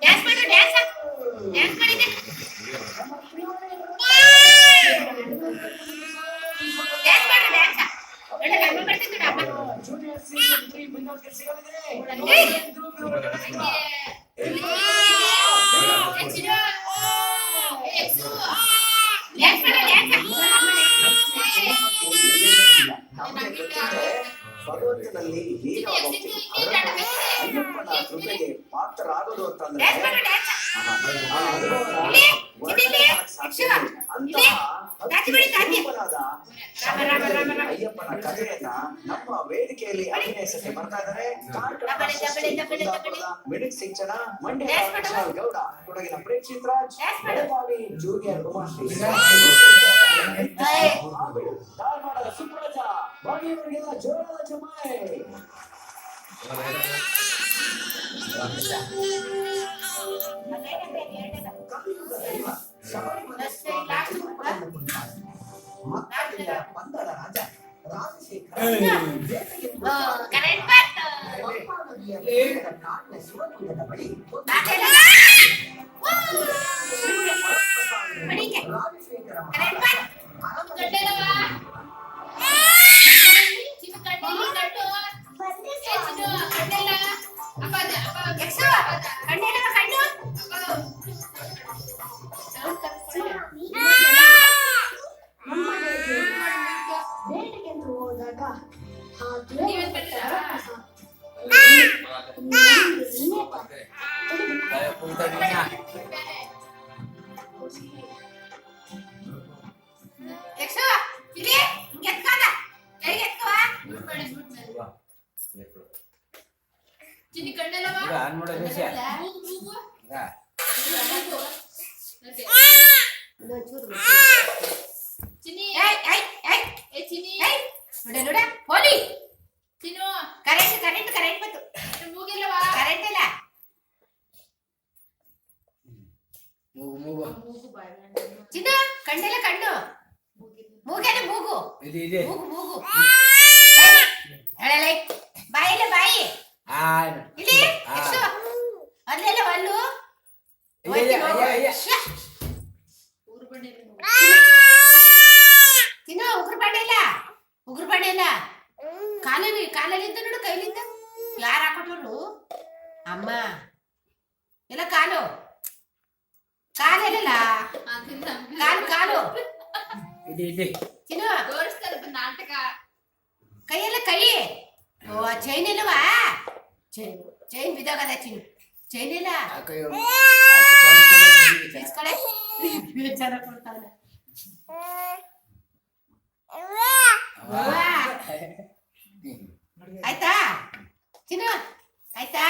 dance ಮಾಡು dance dance ಮಾಡಿದೆ dance ಮಾಡು ಡ್ಯಾನ್ಸ್ ಒಳ್ಳೆ ಅಮ್ಮ ಬರ್ತಿದ್ದು ಅಮ್ಮ ಭಗವಂತನಲ್ಲಿ ಅಯ್ಯಪ್ಪನ ಕೃಪೆಗೆ ಪಾತ್ರರಾಗೋದು ಅಂತಂದ್ರೆ ಅಯ್ಯಪ್ಪನ ಕಥೆಯನ್ನ ನಮ್ಮ ವೇದಿಕೆಯಲ್ಲಿ ಅಭಿನಯಿಸಕ್ಕೆ ಬರ್ತಾ ಇದ್ದಾರೆ ಮಿನಿಟ್ ಸಿಂಚನ ಮಂಡ್ಯ ಗೌಡ ಕೊಡಗಿನ ಪ್ರೇಕ್ಷಿತ್ ರಾಜ್ ಬೆಳಗಾವಿ ಜೂನಿಯರ್ ಉಮಾಶ್ರೀ ಧಾರವಾಡದ ಸುಪ್ರಜ ಬಾಗಿಯವರಿಗೆಲ್ಲ ಜೋರಾದ ಜಮಾಯ್ ಪಂದಳ ರಾಜ ಶಿವಲಿಂಗದ ಬಳಿ ಕಂಡೆಲ್ಲ ಕಣ್ಣು ಮೂಗೇನೆ ಮೂಗು ಮೂಗು ಮೂಗು ಬಾಯಿಲ್ಲ ಬಾಯಿ ಇಲ್ಲಿ ಅಲ್ಲೆಲ್ಲ ಅಲ್ಲು ತಿನ್ನೋ ಉಗುರು ಬಾಣೆ ಇಲ್ಲ ಕಾಲಲ್ಲಿಂದ ನೋಡು ಕೈಲಿಂದ ಯಾರು ಹಾಕೊಟ್ಟರು ಅಮ್ಮ ಎಲ್ಲ ಕಾಲೆಲ್ಲ ಕಾಲು ತಿನ್ನು ತೋರಿಸ್ತಾರೆ ನಾಟಕ ಕೈಯೆಲ್ಲ ಕೈ ಓ ಚೈನ್ ಇಲ್ಲವಾ ಚೈನ್ ಬಿದ್ದೋಗದ ಚೈನ್ ಇಲ್ಲ ಬೇಜಾರ ಕೊಡ್ತಾಳೆ ಆಯ್ತಾ ಚಿನ್ನು ಆಯ್ತಾ